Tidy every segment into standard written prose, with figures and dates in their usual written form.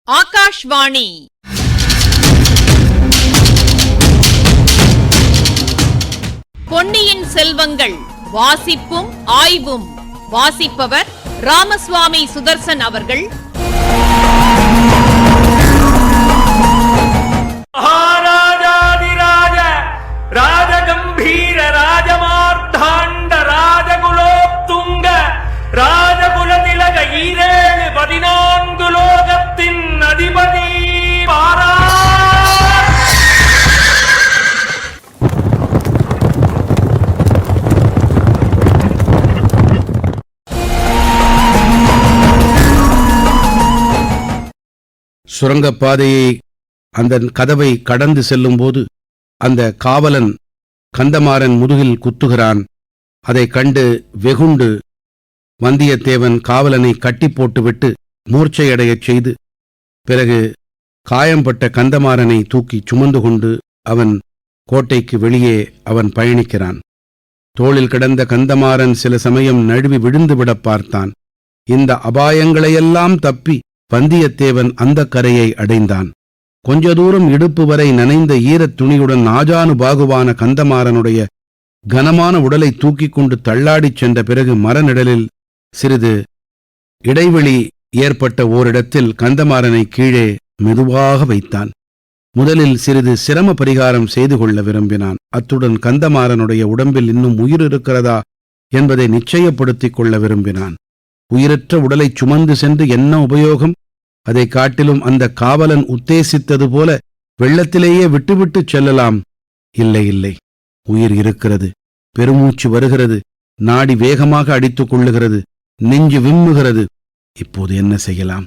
ஆகாஷ்வாணி பொன்னியின் செல்வங்கள் வாசிப்பும் ஆய்வும். வாசிப்பவர் ராமசுவாமி சுதர்சன் அவர்கள். மகாராஜாதிராஜ ராஜகம்பீர ராஜமார்த்தாண்ட ராஜகுலோத்துங்க ராஜகுலதிலக ஈரேழு 14 லோகத்தின் அதிபதி பாரா. சுரங்கப்பாதையை அந்த கதவை கடந்து செல்லும்போது அந்த காவலன் கந்தமாறன் முதுகில் குத்துகிறான். அதைக் கண்டு வெகுண்டு வந்தியத்தேவன் காவலனை கட்டி போட்டுவிட்டு மூர்ச்சையடையச் செய்து பிறகு காயம்பட்ட கந்தமாறனை தூக்கி சுமந்து கொண்டு அவன் கோட்டைக்கு வெளியே அவன் பயணிக்கிறான். தோளில் கிடந்த கந்தமாறன் சில சமயம் நழுவி விழுந்துவிடப் பார்த்தான். இந்த அபாயங்களையெல்லாம் தப்பி வந்தியத்தேவன் அந்த கரையை அடைந்தான். கொஞ்ச தூரம் இடுப்பு வரை நனைந்த ஈரத் துணியுடன் ஆஜானுபாகுவான கந்தமாறனுடைய கனமான உடலை தூக்கிக் கொண்டு தள்ளாடிச் சென்ற பிறகு மரநிழலில் சிறிது இடைவெளி ஏற்பட்ட ஓரிடத்தில் கந்தமாறனை கீழே மெதுவாக வைத்தான். முதலில் சிறிது சிரம பரிகாரம் செய்து கொள்ள விரும்பினான். அத்துடன் கந்தமாறனுடைய உடம்பில் இன்னும் உயிர் இருக்கிறதா என்பதை நிச்சயப்படுத்திக் கொள்ள விரும்பினான். உயிரற்ற உடலை சுமந்து சென்று என்ன உபயோகம்? அதை காட்டிலும் அந்த காவலன் உத்தேசித்தது போல வெள்ளத்திலேயே விட்டுவிட்டு செல்லலாம். இல்லை இல்லை, உயிர் இருக்கிறது. பெருமூச்சு வருகிறது. நாடி வேகமாக அடித்துக் கொள்ளுகிறது. நெஞ்சு விம்முகிறது. இப்போது என்ன செய்யலாம்?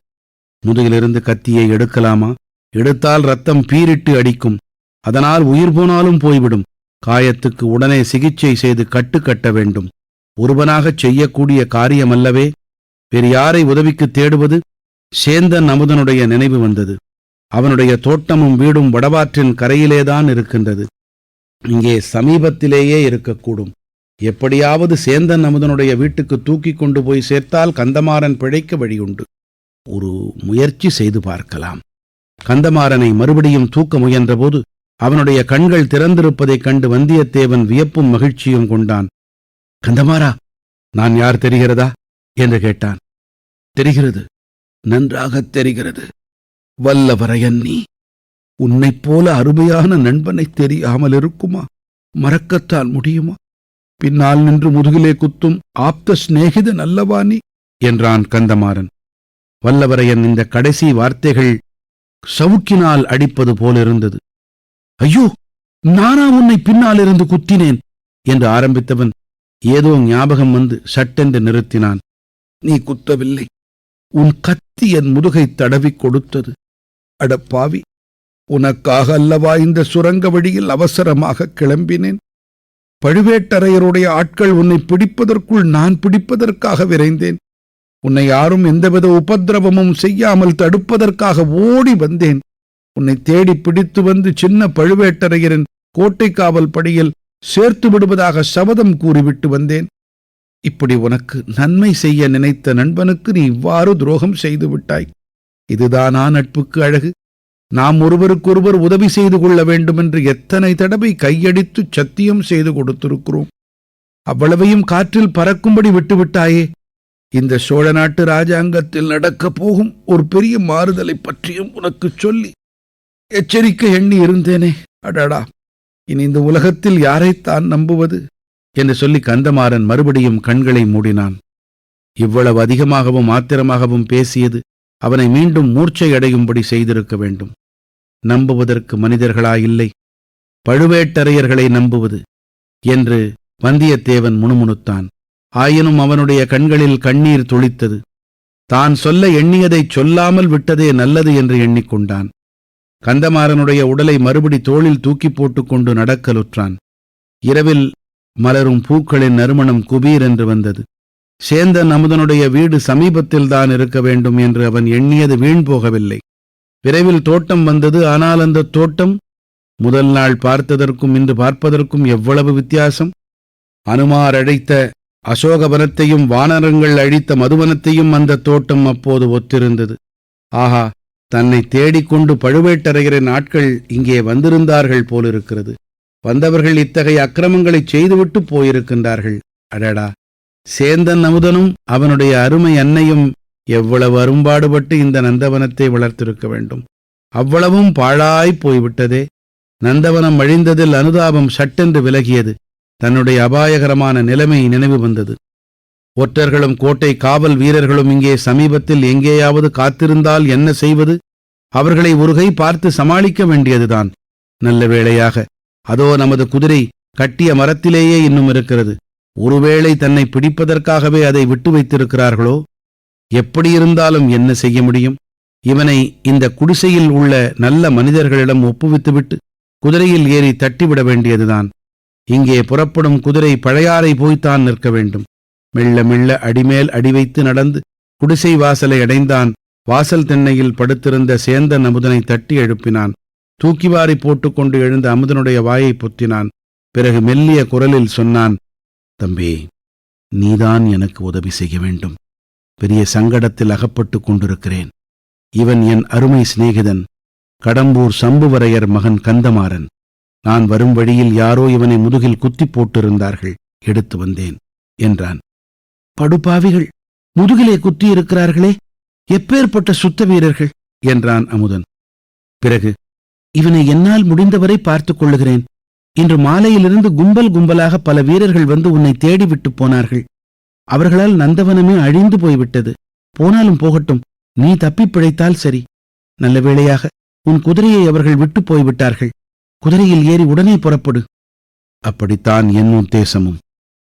முதுகிலிருந்து கத்தியை எடுக்கலாமா? எடுத்தால் ரத்தம் பீரிட்டு அடிக்கும். அதனால் உயிர் போனாலும் போய்விடும். காயத்துக்கு உடனே சிகிச்சை செய்து கட்ட வேண்டும். ஒருவனாகச் செய்யக்கூடிய காரியமல்லவே. வேறு யாரை உதவிக்கு தேடுவது? சேந்தன் அமுதனுடைய நினைவு வந்தது. அவனுடைய தோட்டமும் வீடும் வடவாற்றின் கரையிலேதான் இருக்கின்றது. இங்கே சமீபத்திலேயே இருக்கக்கூடும். எப்படியாவது சேந்தன் அமுதனுடைய வீட்டுக்கு தூக்கிக் கொண்டு போய் சேர்த்தால் கந்தமாறன் பிழைக்க வழியுண்டு. ஒரு முயற்சி செய்து பார்க்கலாம். கந்தமாறனை மறுபடியும் தூக்க முயன்றபோது அவனுடைய கண்கள் திறந்திருப்பதைக் கண்டு வந்தியத்தேவன் வியப்பும் மகிழ்ச்சியும் கொண்டான். கந்தமாறா, நான் யார் தெரிகிறதா என்று கேட்டான். தெரிகிறது, நன்றாகத் தெரிகிறது. வல்லவரையன் நீ. உன்னைப் போல அருமையான நண்பனை தெரியாமல் இருக்குமா? மறக்கத்தான் முடியுமா? பின்னால் நின்று முதுகிலே குத்தும் ஆப்த சிநேகிதன் அல்லவா நீ என்றான் கந்தமாறன். வல்லவரையன் இந்த கடைசி வார்த்தைகள் சவுக்கினால் அடிப்பது போலிருந்தது. ஐயோ, நானா உன்னை பின்னால் இருந்து குத்தினேன் என்று ஆரம்பித்தவன் ஏதோ ஞாபகம் வந்து சட்டென்று நிறுத்தினான். நீ குத்தவில்லை. உன் கத்தி என் முதுகை தடவிக் கொடுத்தது. அடப்பாவி, உனக்காக அல்லவா இந்த சுரங்க வழியில் அவசரமாக கிளம்பினேன். பழுவேட்டரையருடைய ஆட்கள் உன்னை பிடிப்பதற்குள் நான் பிடிப்பதற்காக விரைந்தேன். உன்னை யாரும் எந்தவித உபத்திரவமும் செய்யாமல் தடுப்பதற்காக ஓடி வந்தேன். உன்னை தேடி பிடித்து வந்து சின்ன பழுவேட்டரையரின் கோட்டை காவல் படையில் சேர்த்து விடுவதாக சபதம் கூறிவிட்டு வந்தேன். இப்படி உனக்கு நன்மை செய்ய நினைத்த நண்பனுக்கு நீ இவ்வாறு துரோகம் செய்து விட்டாய். இதுதானா நட்புக்கு அழகு? நாம் ஒருவருக்கொருவர் உதவி செய்து கொள்ள வேண்டுமென்று எத்தனை தடவை கையடித்து சத்தியம் செய்து கொடுத்திருக்கிறோம். அவ்வளவையும் காற்றில் பறக்கும்படி விட்டுவிட்டாயே. இந்த சோழ நாட்டு ராஜாங்கத்தில் நடக்கப் போகும் ஒரு பெரிய மாறுதலை பற்றியும் உனக்குச் சொல்லி எச்சரிக்கை எண்ணி இருந்தேனே. அடடா, இனி இந்த உலகத்தில் யாரைத்தான் நம்புவது என்று சொல்லி கந்தமாறன் மறுபடியும் கண்களை மூடினான். இவ்வளவு அதிகமாகவும் ஆத்திரமாகவும் பேசியது அவனை மீண்டும் மூர்ச்சையடையும்படி செய்திருக்க வேண்டும். நம்புவதற்கு மனிதர்களாயில்லை, பழுவேட்டரையர்களை நம்புவது என்று வந்தியத்தேவன் முணுமுணுத்தான். ஆயினும் அவனுடைய கண்களில் கண்ணீர் துளித்தது. தான் சொல்ல எண்ணியதைச் சொல்லாமல் விட்டதே நல்லது என்று எண்ணிக்கொண்டான். கந்தமாறனுடைய உடலை மறுபடி தோளில் தூக்கி போட்டுக்கொண்டு நடக்கலுற்றான். இரவில் மலரும் பூக்களின் நறுமணம் குபீர் என்று வந்தது. சேந்தன் அமுதனுடைய வீடு சமீபத்தில்தான் இருக்க வேண்டும் என்று அவன் எண்ணியது வீண் போகவில்லை. விரைவில் தோட்டம் வந்தது. ஆனால் அந்த தோட்டம் முதல் நாள் பார்த்ததற்கும் இன்று பார்ப்பதற்கும் எவ்வளவு வித்தியாசம்! அனுமார் அழைத்த அசோகவனத்தையும் வானரங்கள் அழித்த மதுவனத்தையும் அந்த தோட்டம் அப்போது ஒத்திருந்தது. ஆஹா, தன்னை தேடிக்கொண்டு பழுவேட்டரையரின் ஆட்கள் இங்கே வந்திருந்தார்கள் போலிருக்கிறது. வந்தவர்கள் இத்தகைய அக்கிரமங்களைச் செய்துவிட்டு போயிருக்கின்றார்கள். அடடா, சேந்தன் அமுதனும் அவனுடைய அருமை அன்னையும் எவ்வளவு அரும்பாடுபட்டு இந்த நந்தவனத்தை வளர்த்திருக்க வேண்டும். அவ்வளவும் பாழாய்ப் போய்விட்டதே. நந்தவனம் அழிந்ததில் அனுதாபம் சட்டென்று விலகியது. தன்னுடைய அபாயகரமான நிலைமை நினைவு வந்தது. ஒற்றர்களும் கோட்டை காவல் வீரர்களும் இங்கே சமீபத்தில் எங்கேயாவது காத்திருந்தால் என்ன செய்வது? அவர்களை ஒருகை பார்த்து சமாளிக்க வேண்டியதுதான். நல்ல வேளையாக அதோ நமது குதிரை கட்டிய மரத்திலேயே இன்னும் இருக்கிறது. ஒருவேளை தன்னை பிடிப்பதற்காகவே அதை விட்டு வைத்திருக்கிறார்களோ? எப்படியிருந்தாலும் என்ன செய்ய முடியும்? இவனை இந்த குடிசையில் உள்ள நல்ல மனிதர்களிடம் ஒப்புவித்துவிட்டு குதிரையில் ஏறி தட்டிவிட வேண்டியதுதான். இங்கே புறப்படும் குதிரை பழையாறை போய்த்தான் நிற்க வேண்டும். மெல்ல மெல்ல அடிமேல் அடி வைத்து நடந்து குடிசை வாசலை அடைந்தான். வாசல் திண்ணையில் படுத்திருந்த சேந்தன் அமுதனை தட்டி எழுப்பினான். தூக்கிவாரி போட்டுக்கொண்டு எழுந்த அமுதனுடைய வாயை பொத்தினான். பிறகு மெல்லிய குரலில் சொன்னான், தம்பி, நீதான் எனக்கு உதவி செய்ய வேண்டும். பெரிய சங்கடத்தில் அகப்பட்டுக் கொண்டிருக்கிறேன். இவன் என் அருமை சிநேகிதன், கடம்பூர் சம்புவரையர் மகன் கந்தமாறன். நான் வரும் வழியில் யாரோ இவனை முதுகில் குத்தி போட்டிருந்தார்கள், எடுத்து வந்தேன் என்றான். படுபாவிகள், முதுகிலே குத்தியிருக்கிறார்களே, எப்பேற்பட்ட சுத்த வீரர்கள் என்றான் அமுதன். பிறகு, இவனை என்னால் முடிந்தவரை பார்த்துக் கொள்ளுகிறேன். இன்று மாலையிலிருந்து கும்பல் கும்பலாக பல வீரர்கள் வந்து உன்னை தேடிவிட்டு போனார்கள். அவர்களால் நந்தவனமே அழிந்து போய்விட்டது. போனாலும் போகட்டும், நீ தப்பிப் பிழைத்தால் சரி. நல்ல வேளையாக உன் குதிரையை அவர்கள் விட்டு போய்விட்டார்கள். குதிரையில் ஏறி உடனே புறப்படு. அப்படித்தான் என் உத்தேசமும்.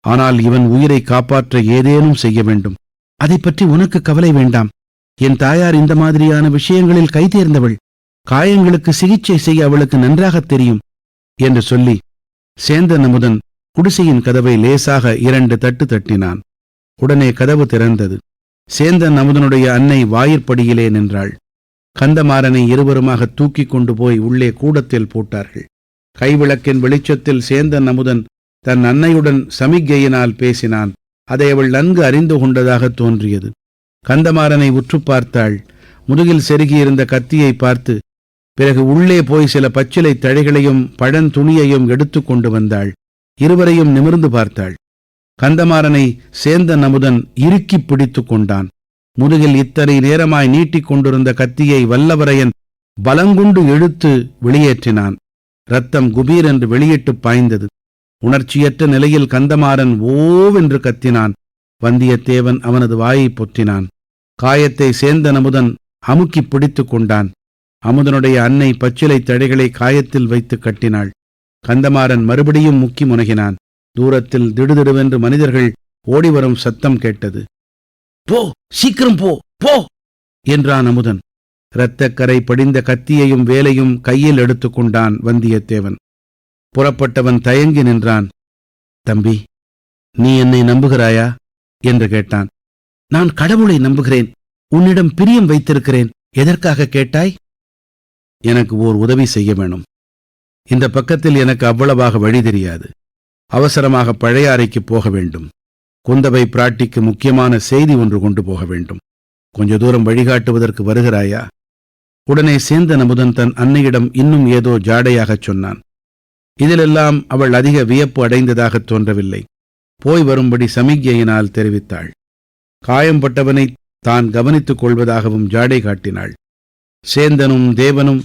ஆனால் இவன் உயிரை காப்பாற்ற ஏதேனும் செய்ய வேண்டும். அதை பற்றி உனக்கு கவலை வேண்டாம். என் தாயார் இந்த மாதிரியான விஷயங்களில் கைதேர்ந்தவள். காயங்களுக்கு சிகிச்சை செய்ய அவளுக்கு நன்றாகத் தெரியும் என்று சொல்லி சேந்தன் அமுதன் குடிசையின் கதவை லேசாக 2 தட்டு தட்டினான். உடனே கதவு திறந்தது. சேந்தன் அமுதனுடைய அன்னை வாயிற்படியிலே நின்றாள். கந்தமாறனை இருவருமாக தூக்கிக் கொண்டு போய் உள்ளே கூடத்தில் போட்டார்கள். கைவிளக்கின் வெளிச்சத்தில் சேந்தன் அமுதன் தன் அன்னையுடன் சமிக்ஞையினால் பேசினான். அதை அவள் நன்கு அறிந்து கொண்டதாக தோன்றியது. கந்தமாறனை உற்று பார்த்தாள். முதுகில் செருகியிருந்த கத்தியை பார்த்து பிறகு உள்ளே போய் சில பச்சிலை தழைகளையும் பழந்துணியையும் எடுத்து கொண்டு வந்தாள். இருவரையும் நிமிர்ந்து பார்த்தாள். கந்தமாறனை சேந்தன் அமுதன் இறுக்கிப் பிடித்து கொண்டான். முதுகில் இத்தனை நேரமாய் நீட்டிக் கொண்டிருந்த கத்தியை வல்லவரையன் பலங்குண்டு இழுத்து வெளியேற்றினான். இரத்தம் குபீர் என்று வெளியிட்டு பாய்ந்தது. உணர்ச்சியற்ற நிலையில் கந்தமாறன் ஓவென்று கத்தினான். வந்தியத்தேவன் அவனது வாயை பொத்தினான். காயத்தை சேந்தன் அமுதன் அமுக்கிப் பிடித்து கொண்டான். அமுதனுடைய அன்னை பச்சிலை தழைகளை காயத்தில் வைத்து கட்டினாள். கந்தமாறன் மறுபடியும் முக்கி முனகினான். தூரத்தில் திடுதிடுவென்று மனிதர்கள் ஓடிவரும் சத்தம் கேட்டது. போ, சீக்கிரம் போ, போ என்றான் அமுதன். இரத்தக்கரை படிந்த கத்தியையும் வேலையும் கையில் எடுத்துக்கொண்டான் வந்தியத்தேவன். புறப்பட்டவன் தயங்கி நின்றான். தம்பி, நீ என்னை நம்புகிறாயா என்று கேட்டான். நான் கடவுளை நம்புகிறேன். உன்னிடம் பிரியம் வைத்திருக்கிறேன். எதற்காக கேட்டாய்? எனக்கு ஓர் உதவி செய்ய வேணும். இந்த பக்கத்தில் எனக்கு அவ்வளவாக வழி தெரியாது. அவசரமாக பழையாறைக்கு போக வேண்டும். குந்தவை பிராட்டிக்கு முக்கியமான செய்தி ஒன்று கொண்டு போக வேண்டும். கொஞ்ச தூரம் வழிகாட்டுவதற்கு வருகிறாயா? உடனே சேந்தன் அமுதன் தன் அன்னையிடம் இன்னும் ஏதோ ஜாடையாகச் சொன்னான். இதிலெல்லாம் அவள் அதிக வியப்பு அடைந்ததாகத் தோன்றவில்லை. போய் வரும்படி சமிக்ஞையினால் தெரிவித்தாள். காயம்பட்டவனை தான் கவனித்துக் கொள்வதாகவும் ஜாடை காட்டினாள். சேந்தனும் தேவனும்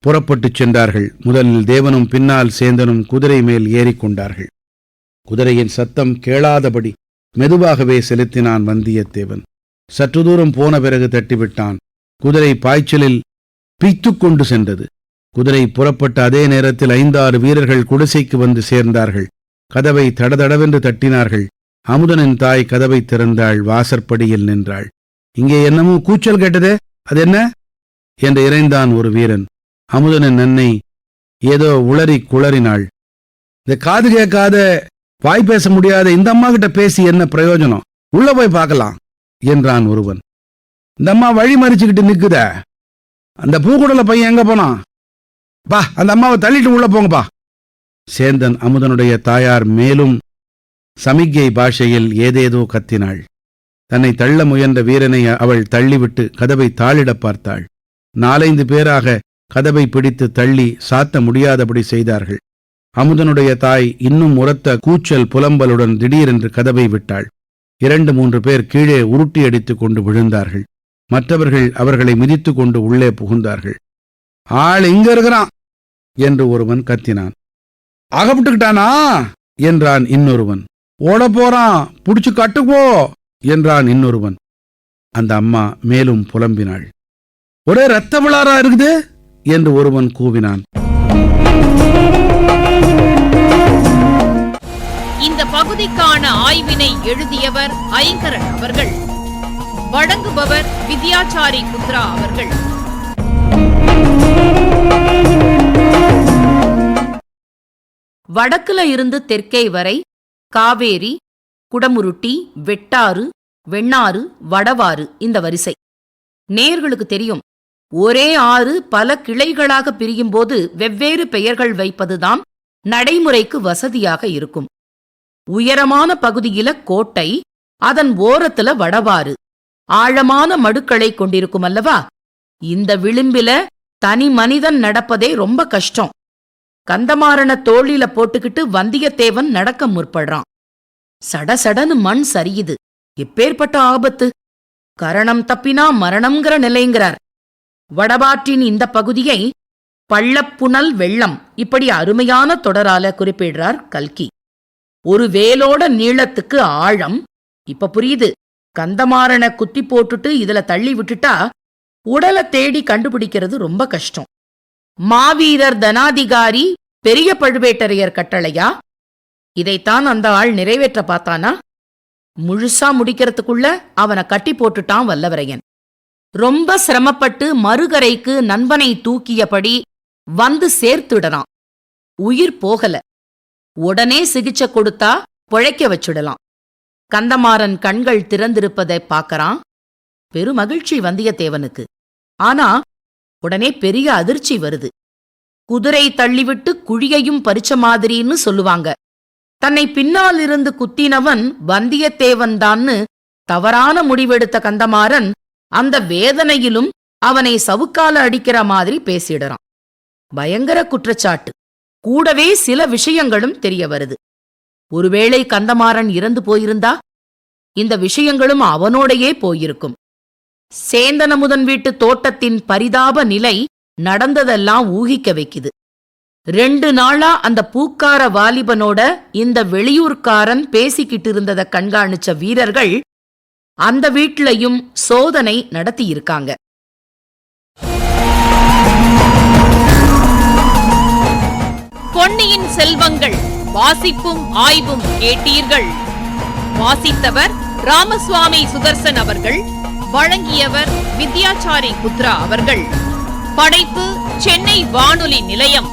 புறப்பட்டுச் சென்றார்கள். முதலில் தேவனும் பின்னால் சேந்தனும் குதிரை மேல் ஏறிக்கொண்டார்கள். குதிரையின் சத்தம் கேளாதபடி மெதுவாகவே செலுத்தினான் வந்தியத்தேவன். சற்று தூரம் போன பிறகு தட்டிவிட்டான். குதிரை பாய்ச்சலில் பிய்த்துக்கொண்டு சென்றது. குதிரை புறப்பட்ட அதே நேரத்தில் 5-6 வீரர்கள் குடிசைக்கு வந்து சேர்ந்தார்கள். கதவை தடதடவென்று தட்டினார்கள். அமுதனின் தாய் கதவை திறந்தாள். வாசற்படியில் நின்றாள். இங்கே என்னமோ கூச்சல் கேட்டதே, அது என்ன என்று இறைந்தான் ஒரு வீரன். அமுதனின் அன்னை ஏதோ உளறி குளறினாள். இந்த காது கேட்காத, வாய் பேச முடியாத இந்த அம்மா கிட்ட பேசி என்ன பிரயோஜனம்? உள்ள போய் பார்க்கலாம் என்றான் ஒருவன். இந்த அம்மா வழி மறிச்சுக்கிட்டு நிக்குத. அந்த பூக்குடல பையன் எங்க போனான்? பா, அந்த அம்மாவை தள்ளிட்டு உள்ள போங்கப்பா. சேந்தன் அமுதனுடைய தாயார் மேலும் சமிக்ஞை பாஷையில் ஏதேதோ கத்தினாள். தன்னை தள்ள முயன்ற வீரனை அவள் தள்ளிவிட்டு கதவை தாளிட பார்த்தாள். 4-5 பேராக கதவை பிடித்து தள்ளி சாத்த முடியாதபடி செய்தார்கள். அமுதனுடைய தாய் இன்னும் உரத்த கூச்சல் புலம்பலுடன் திடீரென்று கதவை விட்டாள். 2-3 பேர் கீழே உருட்டி அடித்துக் கொண்டு விழுந்தார்கள். மற்றவர்கள் அவர்களை மிதித்து கொண்டு உள்ளே புகுந்தார்கள். ஆள் இங்க இருக்கிறான் என்று ஒருவன் கத்தினான். அகப்பட்டுக்கிட்டானா என்றான் இன்னொருவன். ஓட போறான், புடிச்சு கட்டுப்போ என்றான் இன்னொருவன். அந்த அம்மா மேலும் புலம்பினாள். ஒரே இரத்த விளாரா இருக்குது என்று ஒருவன் கூவினான். இந்த பகுதிக்கான ஆய்வினை எழுதியவர் ஐங்கரன் அவர்கள். வழங்குபவர் வித்யாச்சாரி குத்ரா அவர்கள். வடக்குல இருந்து தெற்கே வரை காவேரி, குடமுருட்டி, வெட்டாறு, வெண்ணாறு, வடவாறு இந்த வரிசை. நேயர்களுக்கு தெரியும், ஒரே ஆறு பல கிளைகளாக பிரியும்போது வெவ்வேறு பெயர்கள் வைப்பதுதான் நடைமுறைக்கு வசதியாக இருக்கும். உயரமான பகுதியில கோட்டை, அதன் ஓரத்துல வடவாறு ஆழமான மடுக்களை கொண்டிருக்கும் அல்லவா? இந்த விளிம்பில தனி மனிதன் நடப்பதே ரொம்ப கஷ்டம். கந்தமாறன தோளில போட்டுக்கிட்டு வந்தியத்தேவன் நடக்க முற்படுறான். சடசடன்னு மண் சரியுது. எப்பேற்பட்ட ஆபத்து! கரணம் தப்பினா மரணம்ங்கிற நிலைங்கிறார். வடபாற்றின் இந்த பகுதியை பள்ளப்புணல் வெள்ளம் இப்படி அருமையான தொடரால குறிப்பிடுறார் கல்கி. ஒரு வேலோட நீளத்துக்கு ஆழம். இப்ப புரியுது. கந்தமாறன குத்தி போட்டுட்டு இதுல தள்ளி விட்டுட்டா உடலை தேடி கண்டுபிடிக்கிறது ரொம்ப கஷ்டம். மாவீரர் தனாதிகாரி பெரிய பழுவேட்டரையர் கட்டளையா? இதைத்தான் அந்த ஆள் நிறைவேற்ற பார்த்தானா? முழுசா முடிக்கிறதுக்குள்ள அவனை கட்டி போட்டுட்டான் வல்லவரையன். ரொம்ப சிரமப்பட்டு மறுகரைக்கு நண்பனை தூக்கியபடி வந்து சேர்த்துடலாம். உயிர் போகல. உடனே சிகிச்சை கொடுத்தா பிழைக்க வச்சுடலாம். கந்தமாறன் கண்கள் திறந்திருப்பதை பார்க்கறான். பெருமகிழ்ச்சி வந்தியத்தேவனுக்கு. ஆனா உடனே பெரிய அதிர்ச்சி வருது. குதிரை தள்ளிவிட்டு குழியையும் பறிச்ச மாதிரின்னு சொல்லுவாங்க. தன்னை பின்னால் இருந்து குத்தினவன் வந்தியத்தேவன் தான்னு தவறான முடிவெடுத்த கந்தமாறன் அந்த வேதனையிலும் அவனை சவுக்கால அடிக்கிற மாதிரி பேசிடுறான். பயங்கர குற்றச்சாட்டு. கூடவே சில விஷயங்களும் தெரிய வருது. ஒருவேளை கந்தமாறன் இறந்து போயிருந்தா இந்த விஷயங்களும் அவனோடையே போயிருக்கும். சேந்தனமுதன் வீட்டு தோட்டத்தின் பரிதாப நிலை நடந்ததெல்லாம் ஊகிக்க வைக்குது. 2 நாளா அந்த பூக்கார வாலிபனோட இந்த வெளியூர்காரன் பேசிக்கிட்டு இருந்ததை கண்காணிச்ச வீரர்கள் அந்த வீட்லயும் சோதனை நடத்தியிருக்காங்க. பொன்னியின் செல்வங்கள் வாசிப்பும் ஆய்வும் கேட்டீர்கள். வாசித்தவர் ராமசுவாமி சுதர்சன் அவர்கள். வழங்கியவர் வித்யாச்சாரி குத்ரா அவர்கள். படைப்பு சென்னை வானொலி நிலையம்.